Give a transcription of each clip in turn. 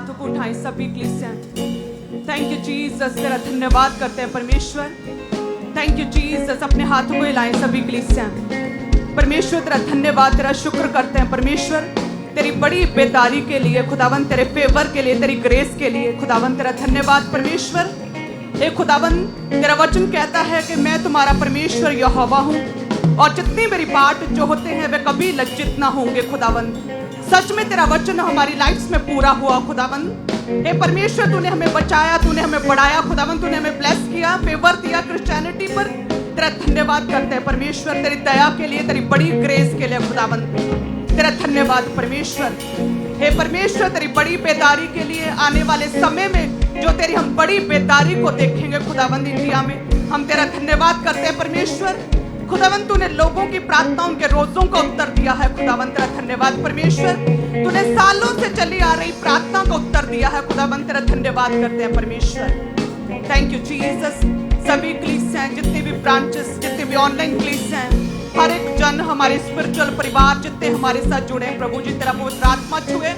हाथों को उठाएं सभी कलीसियां। थैंक यू जीसस, तेरा धन्यवाद करते हैं परमेश्वर। थैंक यू जीसस, अपने हाथों को हिलाएं सभी कलीसियां। परमेश्वर तेरा धन्यवाद, तेरा शुक्र करते हैं परमेश्वर, तेरी बड़ी बेदारी के लिए खुदावन, तेरे फेवर के लिए, तेरी ग्रेस के लिए खुदावन तेरा धन्यवाद परमेश्वर। हे खुदावन, तेरा वचन कहता है कि मैं तुम्हारा परमेश्वर यहोवा हूँ और जितनी मेरी बाट जो होते हैं वे कभी लज्जित ना होंगे खुदावन। सच में तेरा वचन हमारी लाइफ में पूरा हुआ खुदावन। हे परमेश्वर, तूने हमें बचाया, तूने हमें बढ़ाया खुदावन, तूने हमें ब्लेस किया, फेवर दिया क्रिश्चियनिटी पर। तेरा धन्यवाद करते हैं परमेश्वर, तेरी दया के लिए, तेरी बड़ी ग्रेस के लिए खुदावन तेरा धन्यवाद परमेश्वर। हे परमेश्वर, तेरी बड़ी बेदारी के लिए, आने वाले समय में जो तेरी हम बड़ी बेदारी को देखेंगे खुदावंद इंडिया में, हम तेरा धन्यवाद करते हैं परमेश्वर। खुदावंद, तूने लोगों की प्रार्थनाओं के रोजों का उत्तर दिया है खुदावंद, तेरा धन्यवाद परमेश्वर। तूने सालों से चली आ रही प्रार्थना का उत्तर दिया है खुदावंद, तेरा धन्यवाद करते हैं परमेश्वर। Thank you Jesus. सभी कलीसियां, जितने भी ब्रांचेस, जितने भी ऑनलाइन कलीसियां, हर एक जन, हमारे स्पिरिचुअल परिवार जितने हमारे साथ जुड़े हैं, प्रभु जी तेरा पवित्र आत्मा छुए।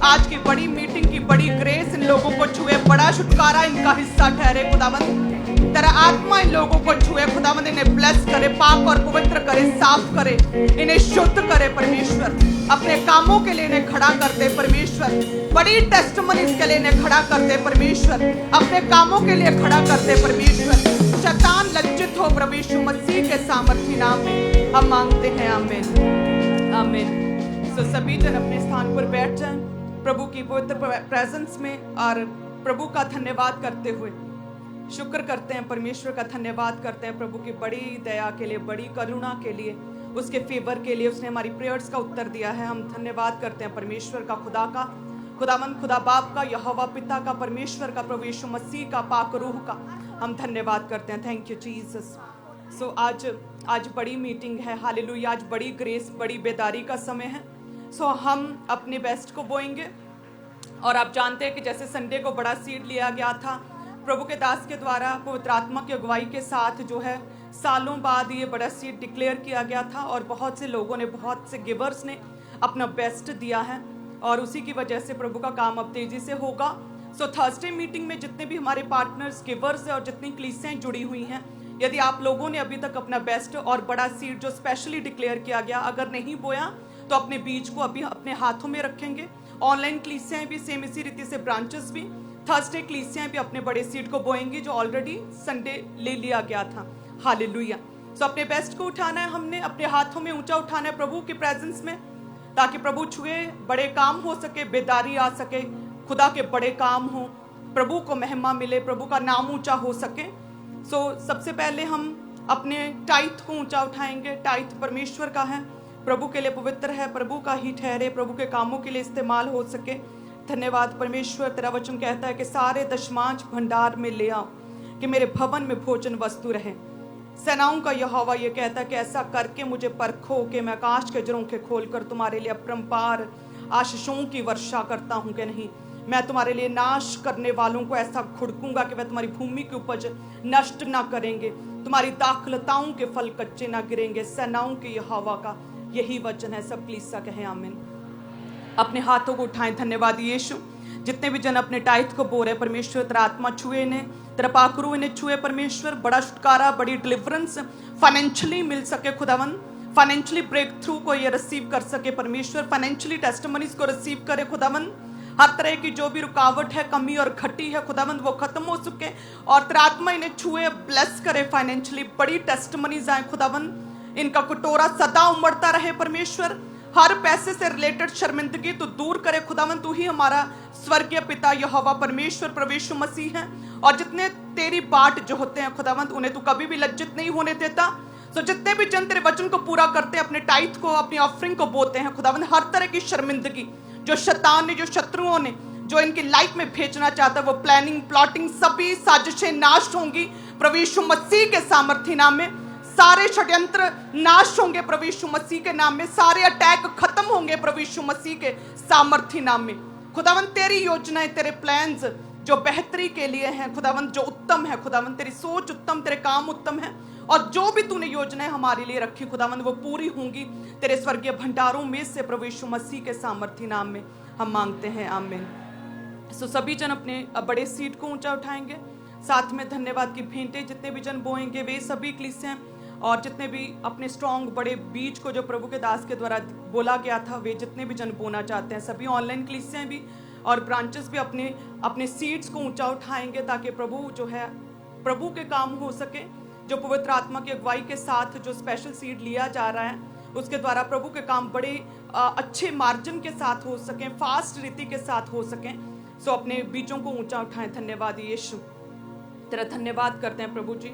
आज की बड़ी मीटिंग की बड़ी ग्रेस इन लोगों को छुए, बड़ा छुटकारा इनका हिस्सा ठहरे खुदावंद। तेरा आत्मा इन लोगों को छुए खुदावंद, इन्हें ब्लेस करे, पाक और पवित्र करे, साफ करे, इन्हें शुद्ध करे परमेश्वर। अपने कामों के लिए इन्हें खड़ा कर दे परमेश्वर, बड़ी टेस्टमनीज के लिए इन्हें खड़ा कर दे परमेश्वर, अपने कामों के लिए खड़ा कर दे परमेश्वर। शैतान लज्जित हो प्रभु यीशु मसीह के सामर्थी नाम में हम मांगते हैं, आमीन आमीन। तो सभी जन अपने स्थान पर बैठ जाएं प्रभु की पवित्र प्रेजेंस में और प्रभु का धन्यवाद करते हुए शुक्र करते हैं, परमेश्वर का धन्यवाद करते हैं प्रभु की बड़ी दया के लिए, बड़ी करुणा के लिए, उसके फेवर के लिए। उसने हमारी प्रेयर्स का उत्तर दिया है। हम धन्यवाद करते हैं परमेश्वर का, खुदा का, खुदावंद, खुदा बाप का, यहोवा पिता का, परमेश्वर का, प्रभु यीशु मसीह का, पाक रूह का हम धन्यवाद करते हैं। Thank you Jesus. सो आज बड़ी मीटिंग है, हालेलुया। आज बड़ी ग्रेस, बड़ी बेदारी का समय है। सो हम अपने बेस्ट को बोएंगे और आप जानते हैं कि जैसे संडे को बड़ा सीड लिया गया था प्रभु के दास के द्वारा, पवित्र आत्मा की अगुवाई के साथ, जो है सालों बाद ये बड़ा सीड डिक्लेयर किया गया था और बहुत से लोगों ने, बहुत से गिवर्स ने अपना बेस्ट दिया है और उसी की वजह से प्रभु का काम अब तेजी से होगा। सो थर्सडे मीटिंग में जितने भी हमारे पार्टनर्स, गिवर्स और जितनी कलीसियां जुड़ी हुई हैं, यदि आप लोगों ने अभी तक अपना बेस्ट और बड़ा सीड जो स्पेशली डिक्लेयर किया गया अगर नहीं बोया तो अपने बीज को अभी अपने हाथों में रखेंगे। ऑनलाइन कलीसियां भी सेम इसी रीति से, ब्रांचेस भी, थर्सडे कलीसियां भी अपने बड़े सीड को बोएंगी जो ऑलरेडी संडे ले लिया गया था। हालेलुया। सो अपने बेस्ट को उठाना है, हमने अपने हाथों में ऊंचा उठाना है प्रभु की प्रेजेंस में, ताकि प्रभु छुए, बड़े काम हो सके, बेदारी आ सके, खुदा के बड़े काम हो, प्रभु को महिमा मिले, प्रभु का नाम ऊंचा हो सके। सो सबसे पहले हम अपने टाइथ को ऊंचा उठाएंगे। टाइथ परमेश्वर का है, प्रभु के लिए पवित्र है, प्रभु का ही ठहरे, प्रभु के कामों के लिए इस्तेमाल हो सके। धन्यवाद परमेश्वर। तेरा वचन कहता है कि सारे दशमांश भंडार में ले आओ कि मेरे भवन में भोजन वस्तु रहे। सेनाओं का यहोवा ये कहता है कि ऐसा करके मुझे परखो कि मैं आकाश के झरोखे खोलकर तुम्हारे लिए अपरंपार आशीषों की वर्षा करता हूं कि नहीं। मैं तुम्हारे लिए नाश करने वालों को ऐसा खुड़कूंगा कि वह तुम्हारी भूमि की उपज नष्ट ना करेंगे, तुम्हारी दाखलताओं के फल कच्चे ना गिरेंगे। सेनाओं के यहोवा का यही वचन है। सब कलीसिया कहें आमीन। अपने हाथों को उठाएं। धन्यवाद यीशु। जितने भी जन अपने टाइथ को बो रहे, परमेश्वर तेरा आत्मा छुए इन्हें, तेरा पाकरू इन्हें छुए परमेश्वर। बड़ा छुटकारा, बड़ी डिलीवरेंस फाइनेंशियली मिल सके खुदावन, फाइनेंशियली ब्रेक थ्रू को ये रिसीव कर सके परमेश्वर, फाइनेंशियली टेस्टिमनीज को रिसीव करे खुदावन। हर तरह की जो भी रुकावट है, कमी और घटी है खुदावन, वो खत्म हो सके और तेरा आत्मा इन्हें छुए, ब्लेस करे फाइनेंशियली। बड़ी टेस्टिमनीज आए खुदावन, इनका कटोरा सदा उमड़ता रहे परमेश्वर। हर पैसे से रिलेटेड शर्मिंदगी तो दूर करे खुदावन। तू ही हमारा स्वर्गीय पिता यहोवा परमेश्वर प्रभु यीशु मसीह है और जितने तेरी बाट जो होते हैं खुदावंत, उन्हें तू कभी भी लज्जित नहीं होने देता। तो जितने भी जन तेरे वचन को पूरा करते हैं, अपने टाइथ को, अपनी ऑफरिंग को बोते हैं खुदावंत, हर तरह की शर्मिंदगी जो शैतान ने, जो शत्रुओं ने, जो इनकी लाइफ में भेजना चाहता है, वो प्लानिंग, प्लॉटिंग, सभी साजिशें नाश होंगी प्रभु यीशु मसीह के सामर्थी नाम में। सारे षड्यंत्र नाश होंगे प्रभु यीशु मसीह के नाम में। सारे अटैक खत्म होंगे प्रभु यीशु मसीह के सामर्थी नाम में। खुदावंत तेरी योजनाएं, तेरे प्लान्स जो बेहतरी के लिए हैं खुदावंत, जो उत्तम है खुदावंत, तेरी सोच उत्तम, तेरे काम उत्तम है और जो भी तूने योजनाएं हमारे लिए रखी खुदावंत, वो पूरी होंगी तेरे स्वर्गीय भंडारों में से प्रभु यीशु मसीह के सामर्थी नाम में हम मांगते हैं, आमीन। सो सभी जन अपने बड़े सीट को ऊंचा उठाएंगे, साथ में धन्यवाद की भेंटें जितने भी जन बोएंगे वे सभी कलीसियां और जितने भी अपने स्ट्रॉन्ग बड़े बीज को जो प्रभु के दास के द्वारा बोला गया था वे जितने भी जन बोना चाहते हैं, सभी ऑनलाइन कलीसियां भी और ब्रांचेस भी अपने अपने सीट्स को ऊंचा उठाएंगे ताकि प्रभु जो है प्रभु के काम हो सके। जो पवित्र आत्मा की अगुवाई के साथ जो स्पेशल सीड लिया जा रहा है उसके द्वारा प्रभु के काम बड़े अच्छे मार्जिन के साथ हो सकें, फास्ट रीति के साथ हो सकें। सो अपने बीजों को ऊंचा उठाएं। धन्यवाद यीशु, तेरा धन्यवाद करते हैं प्रभु जी।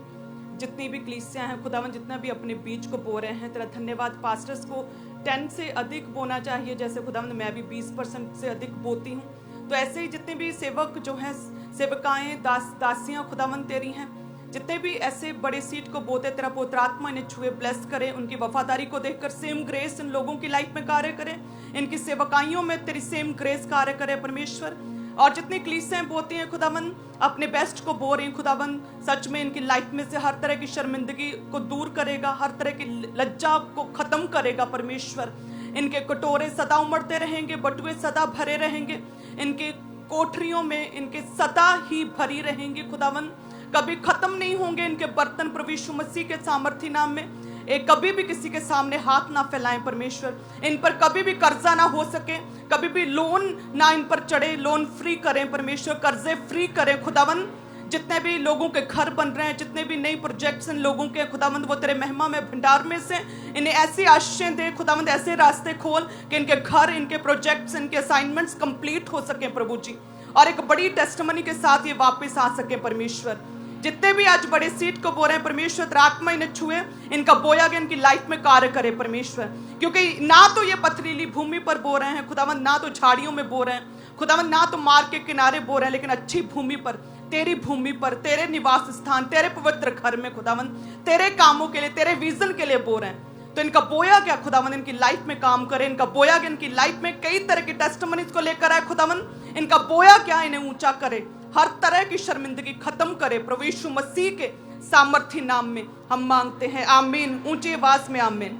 जितनी भी कलीसियां हैं खुदावन, जितना भी अपने बीज को बो रहे हैं, तेरा धन्यवाद। पास्टर्स को 10 से अधिक बोना चाहिए, जैसे खुदावन मैं भी 20% से अधिक बोती हूँ। तो ऐसे ही जितने भी सेवक जो हैं, सेवकाएं, दासियां खुदावन तेरी हैं, जितने भी ऐसे बड़े सीट को बोते, तेरा पवित्र आत्मा इन्हें छुए, ब्लेस करे। उनकी वफादारी को देखकर सेम ग्रेस इन लोगों की लाइफ में कार्य करे, इनकी सेवकाइयों में तेरी सेम ग्रेस कार्य करे परमेश्वर। और जितनी कलीसियां बोती हैं खुदावन, अपने बेस्ट को बो रही खुदावन, सच में इनकी लाइफ में से हर तरह की शर्मिंदगी को दूर करेगा, हर तरह की लज्जा को खत्म करेगा परमेश्वर। इनके कटोरे सदा उमड़ते रहेंगे, बटुए सदा भरे रहेंगे, इनके कोठरियों में इनके सदा ही भरी रहेंगी खुदावन, कभी खत्म नहीं होंगे इनके बर्तन प्रभु यीशु मसीह के सामर्थी नाम में। एक कभी भी किसी के सामने हाथ ना फैलाएं परमेश्वर, इन पर कभी भी कर्जा ना हो सके, कभी भी लोन ना इन पर चढ़े, लोन फ्री करें परमेश्वर, कर्जे फ्री करें खुदावन। जितने भी लोगों के घर बन रहे हैं, जितने भी नई प्रोजेक्ट्स इन लोगों के खुदावंद, वो तेरे महिमा में भंडार में से इन्हें ऐसी आशीषें दे खुदावंद, ऐसे रास्ते खोल कि इनके घर, इनके प्रोजेक्ट्स, इनके असाइनमेंट्स कंप्लीट हो सके प्रभु जी, और एक बड़ी टेस्टमनी के साथ ये वापस आ सके परमेश्वर। जितने भी आज बड़े सीट को बो रहे हैं परमेश्वर, तेरा आत्मा इन्हें छुए, इनका बोया गया इनकी लाइफ में कार्य करे परमेश्वर। क्योंकि ना तो ये पथरीली भूमि पर बो रहे हैं खुदावंद, ना तो झाड़ियों में बो रहे हैं खुदावंद, ना तो मार्ग के किनारे बो रहे हैं, लेकिन अच्छी भूमि पर, तेरी भूमि पर, तेरे निवास स्थान, तेरे पवित्र घर में खुदावंद, तेरे कामों के लिए, तेरे विजन के लिए बो रहे हैं। तो इनका बोया क्या खुदावंद इनकी लाइफ में काम करे, इनका बोया क्या इनकी लाइफ में कई तरह की टेस्टिमनीज को लेकर आए खुदावंद, इनका बोया क्या इन्हें ऊंचा करे, हर तरह की शर्मिंदगी खत्म करे प्रभु यीशु मसीह के सामर्थी नाम में हम मांगते हैं, आमीन। ऊंची आवाज में आमीन।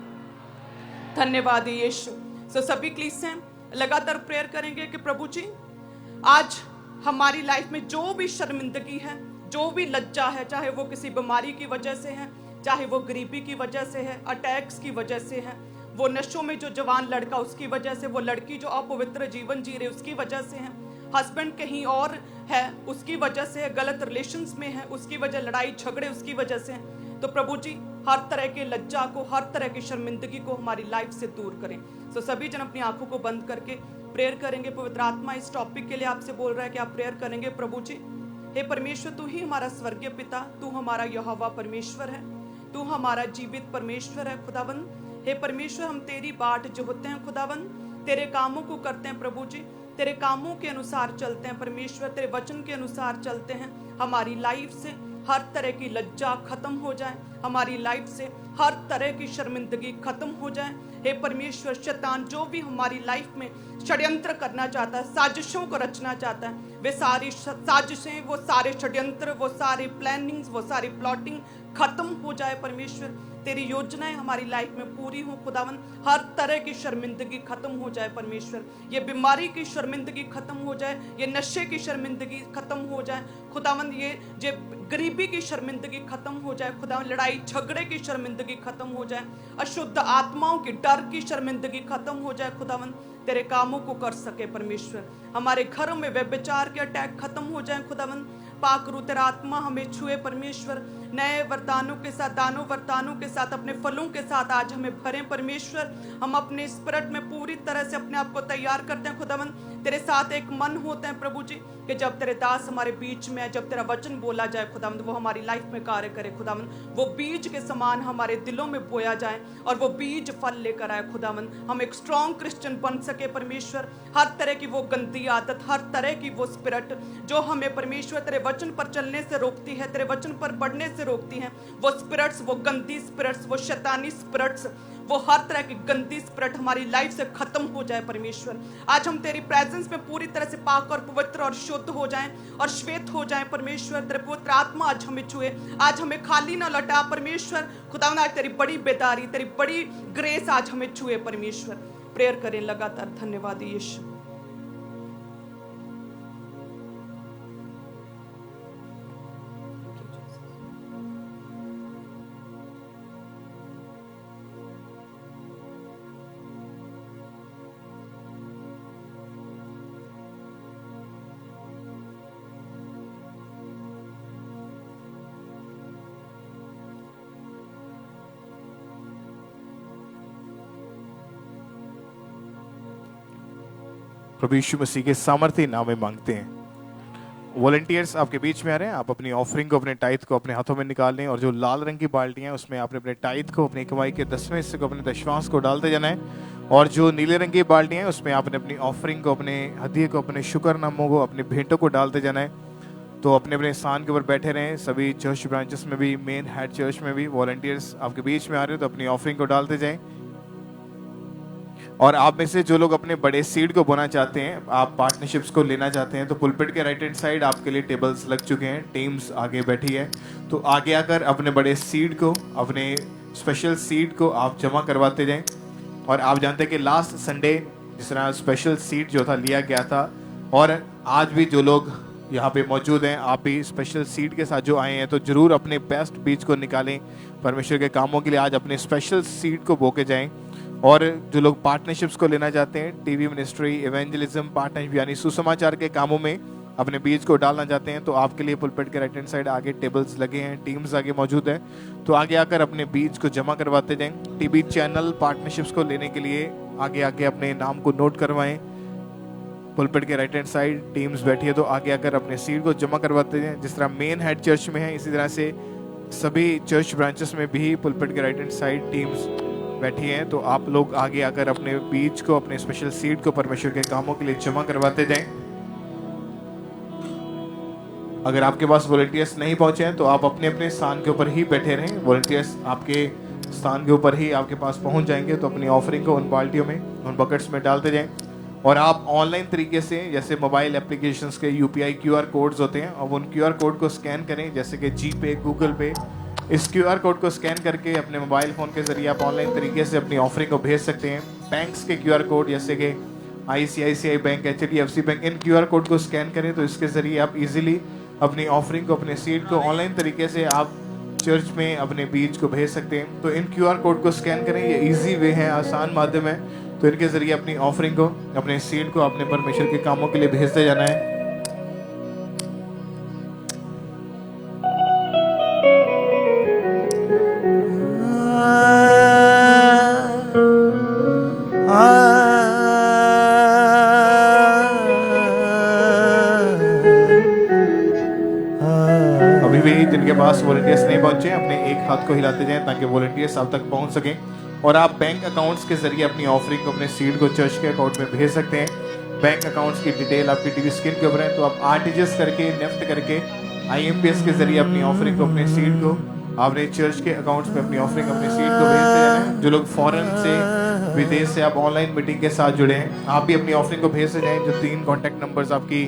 धन्यवाद यीशु। सो सभी कलीसियां लगातार प्रेयर करेंगे कि प्रभु जी आज हमारी लाइफ में जो भी शर्मिंदगी है, जो भी लज्जा है, चाहे वो किसी बीमारी की वजह से है, चाहे वो गरीबी की वजह से है, अटैक्स की वजह से है, वो नशों में जो जवान लड़का उसकी वजह से, वो लड़की जो अपवित्र जीवन जी रही उसकी वजह से है, हस्बैंड कहीं और है उसकी वजह से है, गलत रिलेशंस में है उसकी वजह, लड़ाई झगड़े उसकी वजह से है। तो प्रभु जी हर तरह के लज्जा को, हर तरह की शर्मिंदगी को हमारी लाइफ से दूर करें। तो सभी जन अपनी आंखों को बंद करके प्रेयर करेंगे। पवित्र आत्मा इस टॉपिक के लिए आपसे बोल रहा है कि आप प्रेयर करेंगे। प्रभु जी हे परमेश्वर, तू ही हमारा स्वर्गीय पिता, तू हमारा यहोवा परमेश्वर है, तू हमारा जीवित परमेश्वर है खुदावंद। हे परमेश्वर, हम तेरी बाट जो होते हैं खुदावंद, तेरे कामों को करते हैं प्रभु जी, तेरे कामों के अनुसार चलते हैं परमेश्वर, तेरे वचन के अनुसार चलते हैं। हमारी लाइफ से हर तरह की लज्जा खत्म हो जाए, हमारी लाइफ से हर तरह की शर्मिंदगी खत्म हो जाए। हे परमेश्वर, शैतान जो भी हमारी लाइफ में षड्यंत्र करना चाहता है, साजिशों को रचना चाहता है, वे सारी साजिशें, वो सारे षड्यंत्र, वो सारे प्लानिंग्स, वो सारी प्लॉटिंग खत्म हो जाए परमेश्वर। तेरी योजनाएं हमारी लाइफ में पूरी हो खुदावन, हर तरह की शर्मिंदगी खत्म हो जाए परमेश्वर, ये बीमारी की शर्मिंदगी खत्म हो जाए, ये नशे की शर्मिंदगी खत्म हो जाए खुदावन, ये गरीबी की शर्मिंदगी खत्म हो जाए खुदावन, लड़ाई झगड़े की शर्मिंदगी खत्म हो जाए, अशुद्ध आत्माओं की डर की शर्मिंदगी खत्म हो जाए खुदावन, तेरे कामों को कर सके परमेश्वर। हमारे घरों में व्यभिचार के अटैक खत्म हो जाए खुदावन, पाक रू तेरा आत्मा हमें छुए परमेश्वर, नए वरदानों के साथ, दानों वरदानों के साथ, अपने फलों के साथ आज हमें भरें परमेश्वर। हम अपने स्पिरिट में पूरी तरह से अपने आप को तैयार करते हैं खुदावन, तेरे साथ एक मन होते हैं प्रभु जी, कि जब तेरे दास हमारे बीच में है, जब तेरा वचन बोला जाए खुदावन, वो हमारी लाइफ में कार्य करे खुदावन, वो बीज के समान हमारे दिलों में बोया जाए और वो बीज फल लेकर आए खुदावन, हम एक स्ट्रॉन्ग क्रिश्चियन बन सके परमेश्वर। हर तरह की वो गंदी आदत, हर तरह की वो स्पिरिट जो हमें परमेश्वर तेरे वचन पर चलने से रोकती है, तेरे वचन पर बढ़ने से रोकती हैं, वो स्पिरिट्स, वो गंदी स्पिरिट्स, वो शैतानी स्पिरिट्स, वो हर तरह की गंदी स्पिरिट हमारी लाइफ से खत्म हो जाए परमेश्वर। आज हम तेरी प्रेजेंस में पूरी तरह से पाक और पवित्र और शुद्ध हो जाएं और श्वेत हो जाएं परमेश्वर। तेरे पवित्र आत्मा आज हमें छुए, आज हमें खाली ना लौटा परमेश्वर खुदावन, आज तेरी बड़ी बेदारी, तेरी बड़ी ग्रेस आज हमें छुए परमेश्वर। प्रेयर करें लगातार। धन्यवाद यीशु। प्रभु यीशु मसीह के सामर्थ्य नाम में मांगते हैं। वॉलंटियर्स आपके बीच में आ रहे हैं। आप अपनी ऑफरिंग को, अपने टाइथ को अपने हाथों में निकाल लें और जो लाल रंग की बाल्टियां हैं उसमें आपने अपने टाइथ को, अपनी कमाई के 10वें हिस्से को, अपने दशमांश को डालते जाना है। और जो नीले रंग की बाल्टियां हैं उसमें आपने अपनी ऑफरिंग को, अपने हदिये को, अपने शुक्रनामों को, अपने भेंटों को डालते जाना है। तो अपने अपने स्थान के ऊपर बैठे रहें। सभी चर्च ब्रांचेस में भी, मेन हेड चर्च में भी वॉलंटियर्स आपके बीच में आ रहे हो तो अपनी ऑफरिंग को डालते जाएं। और आप में से जो लोग अपने बड़े सीड को बोना चाहते हैं, आप पार्टनरशिप्स को लेना चाहते हैं, तो पुलपिट के राइट हैंड साइड आपके लिए टेबल्स लग चुके हैं। टीम्स आगे बैठी है, तो आगे आकर अपने बड़े सीड को, अपने स्पेशल सीड को आप जमा करवाते जाएं। और आप जानते हैं कि लास्ट संडे जिस तरह स्पेशल सीड जो था लिया गया था, और आज भी जो लोग यहाँ पे मौजूद हैं, आप भी स्पेशल सीड के साथ जो आए हैं, तो जरूर अपने बेस्ट बीज को निकालें परमेश्वर के कामों के लिए। आज अपने स्पेशल सीड को बो के जाएं। और जो लोग पार्टनरशिप्स को लेना चाहते हैं, टीवी मिनिस्ट्री, इवेंजलिज्म, पार्टनरशिप यानी सुसमाचार के कामों में अपने बीज को डालना चाहते हैं, तो आपके लिए पुलपिट के राइट हैंड साइड आगे टेबल्स लगे हैं, टीम्स आगे मौजूद है। तो आगे आकर अपने बीज को जमा करवाते जाएं। टीवी चैनल पार्टनरशिप्स को लेने के लिए आगे आके अपने नाम को नोट करवाएं। पुलपिट के राइट हैंड साइड टीम्स बैठी है, तो आगे आकर अपने सीट को जमा करवाते हैं। जिस तरह मेन हेड चर्च में है, इसी तरह से सभी चर्च ब्रांचेस में भी पुलपिट के राइट हैंड साइड टीम्स बैठी हैं। तो आप लोग आगे आकर अपने बीज को, अपने स्पेशल सीड को परमेश्वर के कामों के लिए जमा करवाते जाएं। अगर आपके पास वॉलंटियर्स नहीं पहुंचे हैं तो आप अपने अपने स्थान के ऊपर ही बैठे रहें। वॉलंटियर्स आपके स्थान के ऊपर ही आपके पास पहुंच जाएंगे, तो अपनी ऑफरिंग को उन बाल्टियों में, उन बकेट्स में डालते जाएं। और आप ऑनलाइन तरीके से, जैसे मोबाइल एप्लीकेशंस के यूपीआई क्यूआर कोड्स होते हैं, अब उन क्यूआर कोड को स्कैन करें, जैसे कि जी पे, गूगल पे। इस क्यूआर कोड को स्कैन करके अपने मोबाइल फ़ोन के ज़रिए आप ऑनलाइन तरीके से अपनी ऑफरिंग को भेज सकते हैं। बैंक्स के क्यूआर कोड, जैसे कि आईसीआईसीआई बैंक, एचडीएफसी बैंक, इन क्यूआर कोड को स्कैन करें तो इसके ज़रिए आप इजीली अपनी ऑफरिंग को, अपने सीड को ऑनलाइन तरीके से आप चर्च में अपने बीज को भेज सकते हैं। तो इन क्यूआर कोड को स्कैन करें, ये ईजी वे है, आसान माध्यम है। तो इनके ज़रिए अपनी ऑफरिंग को, अपने सीड को अपने परमेश्वर के कामों के लिए भेजते जाना है। अभी भी जिनके पास वॉलंटियर्स नहीं पहुंचे, अपने एक हाथ को हिलाते जाएं ताकि वॉलंटियर्स आप तक पहुंच सकें। और आप बैंक अकाउंट्स के जरिए अपनी ऑफरिंग को, अपने सीड को चर्च के अकाउंट में भेज सकते हैं। बैंक अकाउंट्स की डिटेल आपकी टीवी स्क्रीन के ऊपर है, तो आप आरटीजीएस करके, नेफ्ट करके, आईएमपीएस के जरिए अपनी ऑफरिंग को, अपने सीड को आपने चर्च के अकाउंट्स में अपनी ऑफरिंग, अपने सीड को भेजते जाना है। जो लोग फॉरेन से, विदेश से आप ऑनलाइन मीटिंग के साथ जुड़े हैं, आप भी अपनी ऑफरिंग को भेजते जाएं। जो 3 कॉन्टैक्ट नंबर्स आपकी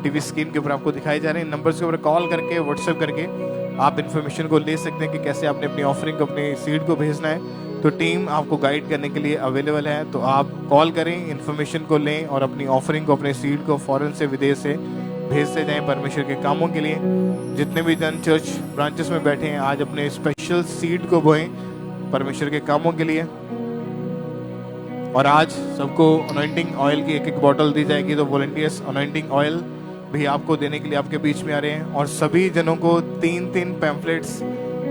टीवी स्क्रीन के ऊपर आपको दिखाई जा रहे हैं, नंबर्स के ऊपर कॉल करके, व्हाट्सएप करके आप इन्फॉर्मेशन को ले सकते हैं कि कैसे आपने अपनी ऑफरिंग को, अपनी सीड को भेजना है। तो टीम आपको गाइड करने के लिए अवेलेबल है। तो आप कॉल करें, इन्फॉर्मेशन को लें और अपनी ऑफरिंग को, अपने सीड को फॉरेन से, विदेश से भेजते जाएं परमेश्वर के कामों के लिए। जितने भी जन चर्च ब्रांचेस में बैठे हैं, आज अपने स्पेशल सीड को बोएं परमेश्वर के कामों के लिए। और आज सबको अनॉइंटिंग ऑयल की एक बॉटल दी जाएगी। तो वॉलंटियर्स अनॉइंटिंग ऑयल भी आपको देने के लिए आपके बीच में आ रहे हैं। और सभी जनों को 3 पैम्फलेट्स,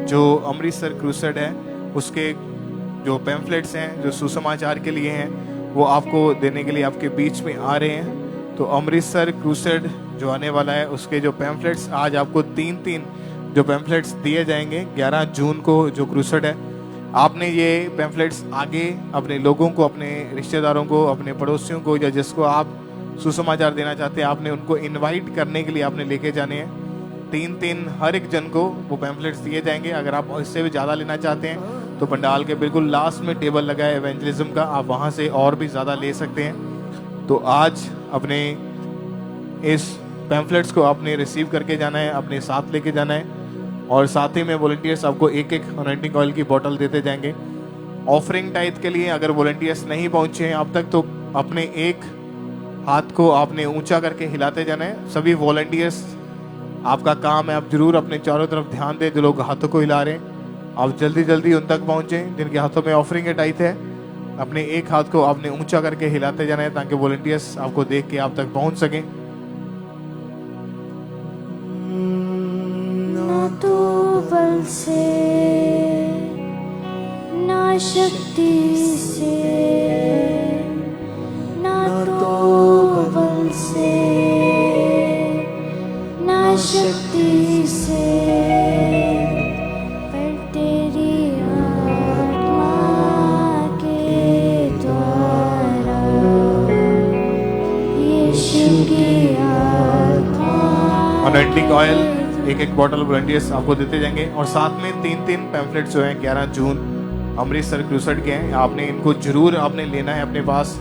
जो अमृतसर क्रूसेड है उसके जो पैम्फलेट्स हैं, जो सुसमाचार के लिए हैं, वो आपको देने के लिए आपके बीच में आ रहे हैं। तो अमृतसर क्रूसेड जो आने वाला है, उसके जो पैम्फलेट्स आज आपको 3 जो पैम्फलेट्स दिए जाएंगे। 11 जून को जो क्रूसेड है, आपने ये पैम्फलेट्स आगे अपने लोगों को, अपने रिश्तेदारों को, अपने पड़ोसियों को, या जिसको आप सुसमाचार देना चाहते हैं, आपने उनको इनवाइट करने के लिए आपने लेके जाने हैं। 3 हर एक जन को वो पैम्फलेट्स दिए जाएंगे। अगर आप इससे भी ज़्यादा लेना चाहते हैं तो पंडाल के बिल्कुल लास्ट में टेबल लगा है इवेंजलिज्म का, आप वहाँ से और भी ज़्यादा ले सकते हैं। तो आज अपने इस पैम्फलेट्स को आपने रिसीव करके जाना है, अपने साथ लेके जाना है। और साथ ही में वॉलंटियर्स आपको एक अनॉइंटिंग ऑयल की बोतल देते जाएंगे। ऑफरिंग टाइथ के लिए अगर वॉलंटियर्स नहीं पहुंचे हैं अब तक, तो अपने एक हाथ को आपने ऊंचा करके हिलाते जाना है। सभी वॉलंटियर्स, आपका काम है, आप जरूर अपने चारों तरफ ध्यान दें। जो लोग हाथों को हिला रहे हैं, आप जल्दी जल्दी उन तक पहुंचें जिनके हाथों में ऑफरिंग के टाइथ है। अपने एक हाथ को आपने ऊंचा करके हिलाते जाना है ताकि वॉलंटियर्स आपको देख के आप तक पहुंच सकें। ना तो बल से, ना शक्ति से, ना तो शक्ति से पर तेरी आत्मा के द्वारा यीशु की आत्मा अनॉइंटिंग ऑयल एक बॉटल वॉलंटियर्स आपको देते जाएंगे और साथ में 3 पैम्फलेट्स जो हैं 11 जून अमृतसर क्रूसेड के हैं। आपने इनको जरूर आपने लेना है अपने पास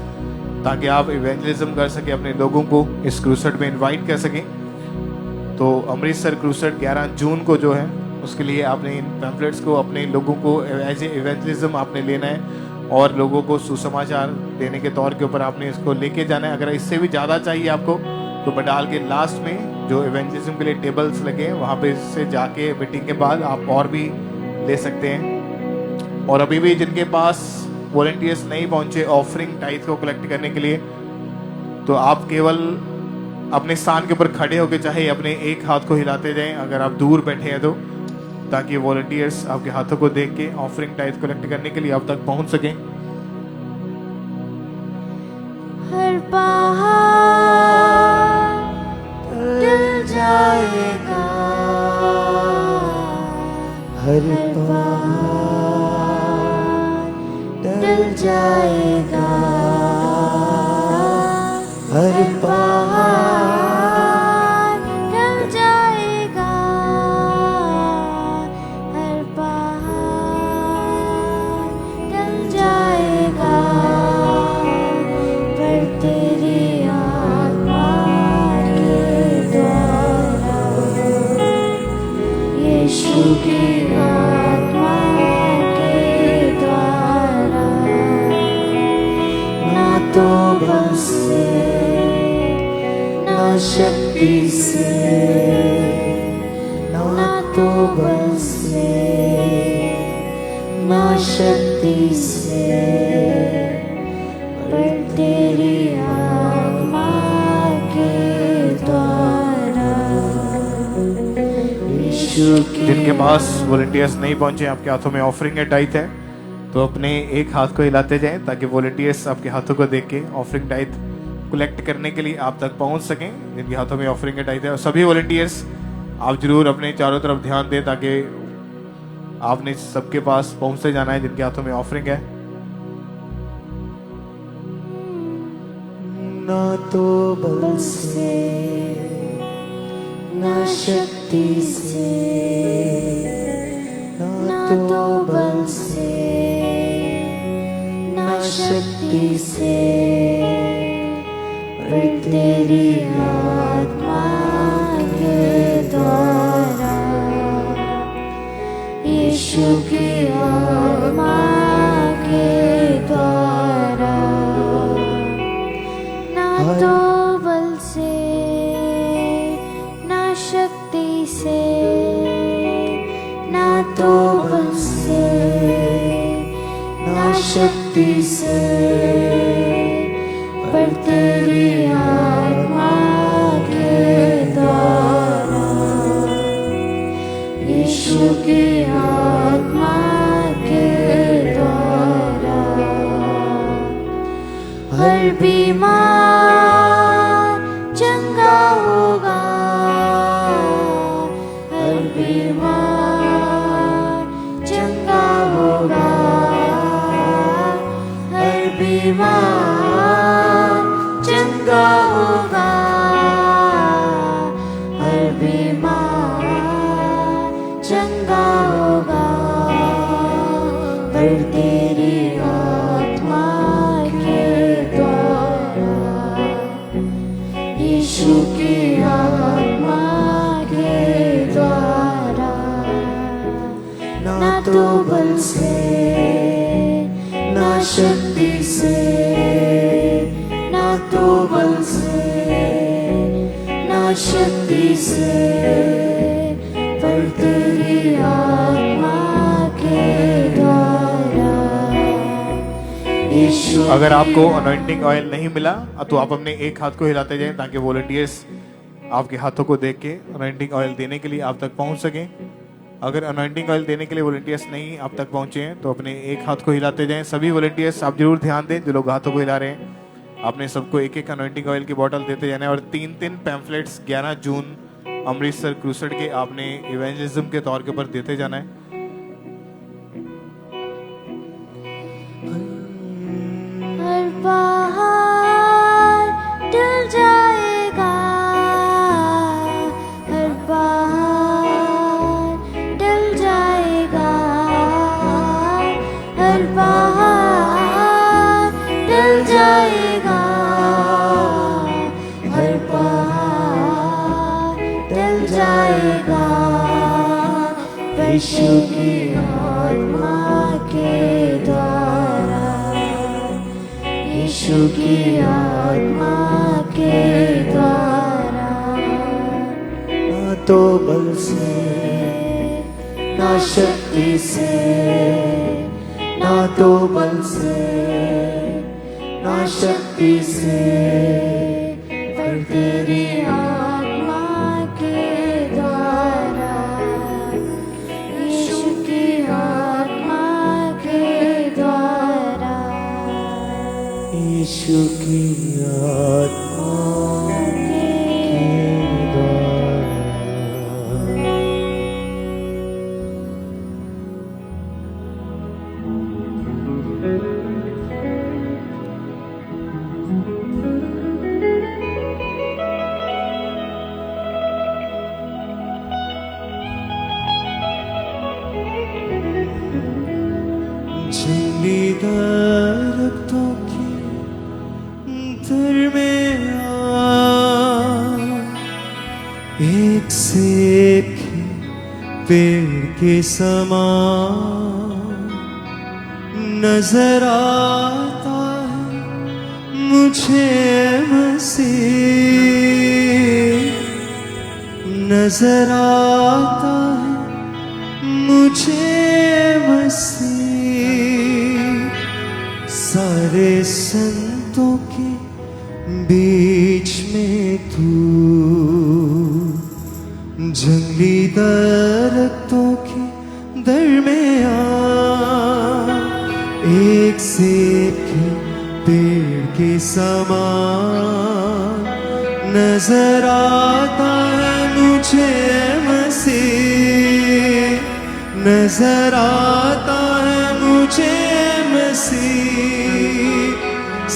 ताकि आप इवेंजलिज्म कर सके, अपने लोगों को इस क्रूसेड में इनवाइट कर सकें। तो अमृतसर क्रूसेड 11 जून को जो है उसके लिए आपने इन पैम्फलेट्स को अपने लोगों को एज ए इवेंजलिज्म आपने लेना है और लोगों को सुसमाचार देने के तौर के ऊपर आपने इसको लेके जाना है। अगर इससे भी ज़्यादा चाहिए आपको तो बडाल के लास्ट में जो इवेंजलिज्म के लिए टेबल्स लगे हैं वहाँ पे से जाके मीटिंग के बाद आप और भी ले सकते हैं। और अभी भी जिनके पास वॉलंटियर्स नहीं पहुंचे ऑफरिंग टाइथ को कलेक्ट करने के लिए, तो आप केवल अपने स्थान के ऊपर खड़े होकर चाहे अपने एक हाथ को हिलाते जाएं अगर आप दूर बैठे हैं तो, ताकि वॉलंटियर्स आपके हाथों को देख के ऑफरिंग टाइथ कलेक्ट करने के लिए आप तक पहुंच सकें। हर पहाड़ टल जाएगा, हर पहाड़ टल जाएगा, हर पहाड़ टल जाएगा, हर पहाड़ टल जाएगा, पर तेरी आत्मा के द्वारा यीशु की आत्मा के द्वारा ना तो बल से ना शक्ति से, ना तो बल से ना शक्ति से, पर तेरी आत्मा के द्वारा यीशु की जिनके पास वॉलंटियर्स नहीं पहुंचे, आपके हाथों में ऑफरिंग है टाइथ है, तो अपने एक हाथ को हिलाते जाएं ताकि वॉलंटियर्स आपके हाथों को देख के ऑफरिंग टाइथ कलेक्ट करने के लिए आप तक पहुंच सकें। जिनके हाथों में ऑफरिंग है टाइथ है और सभी वॉलंटियर्स आप जरूर अपने चारों तरफ ध्यान दें ताकि आपने सबके पास पहुंचते जाना है जिनके हाथों में ऑफरिंग है। ना तो बल से ना शक्ति से, ना तो बल से ना शक्ति से, पर तेरी आत्मा के द्वारा यीशु की आत्मा के द्वारा ना तो बल से ना शक्ति से, ना तो बल से ना शक्ति से, पर तेरी आत्मा के द्वारा यीशु की आत्मा के द्वारा हर बीमार चंगा होगा, हर बीमार चंगा होगा, हर बीमार चंगा होगा, हर बीमार चंगा होगा, पर तेरी आत्मा के द्वारा यीशु की आत्मा के द्वारा ना तो बल से ना शक्ति से, ना तो बल से ना शक्ति से, पर तेरी आत्मा के द्वारा यीशु। अगर आपको अनॉइंटिंग ऑयल नहीं मिला तो आप अपने एक हाथ को हिलाते जाएं ताकि वॉलंटियर्स आपके हाथों को देख के अनॉइंटिंग ऑयल देने के लिए आप तक पहुंच सकें। अगर अनॉइंटिंग ऑयल देने के लिए वॉलंटियर्स नहीं आप तक पहुंचे हैं तो अपने एक हाथ को हिलाते जाएं। सभी वॉलंटियर्स आप जरूर ध्यान दें जो लोग हाथों को हिला रहे हैं, आपने सबको एक एक अनॉइंटिंग ऑयल की बोतल देते जाना है। और 3 पैम्फलेट्स 11 जून अमृतसर क्रूसेड के आपने इवेंजलिज्म के तौर के ऊपर देते जाना है। हर पहाड़ टल जाएगा, हर पहाड़ टल जाएगा, हर पहाड़ टल जाएगा, हर पहाड़ टल जाएगा। यीशु की आत्मा के द्वारा, यीशु की आत्मा के द्वारा, ना तो बल से ना शक्ति से, ना तो बल से ना शक्ति से, पर तेरी आत्मा के द्वारा, यीशु की आत्मा के द्वारा, यीशु की आत्मा के द्वारा। जंगली दरख्तों के दरमियान एक से एक पेड़ के समान नजर आता है मुझे मसीह, नजर आता है मुझे मसीह। सारे संतों के बीच में तू, जंगली दरख्तों के दरमियान एक से एक पेड़ के समान नजर आता है मुझे मसीह, नजर आता है मुझे मसीह।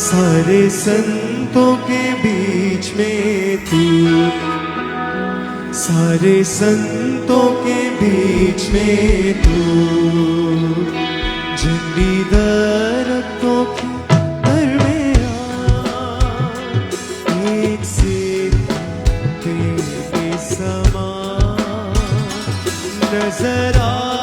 सारे संतों के बीच में तू, सारे संतों के बीच में तू, जंगली दरख्तों के दरमियान एक से पेड़ के समान नजर आ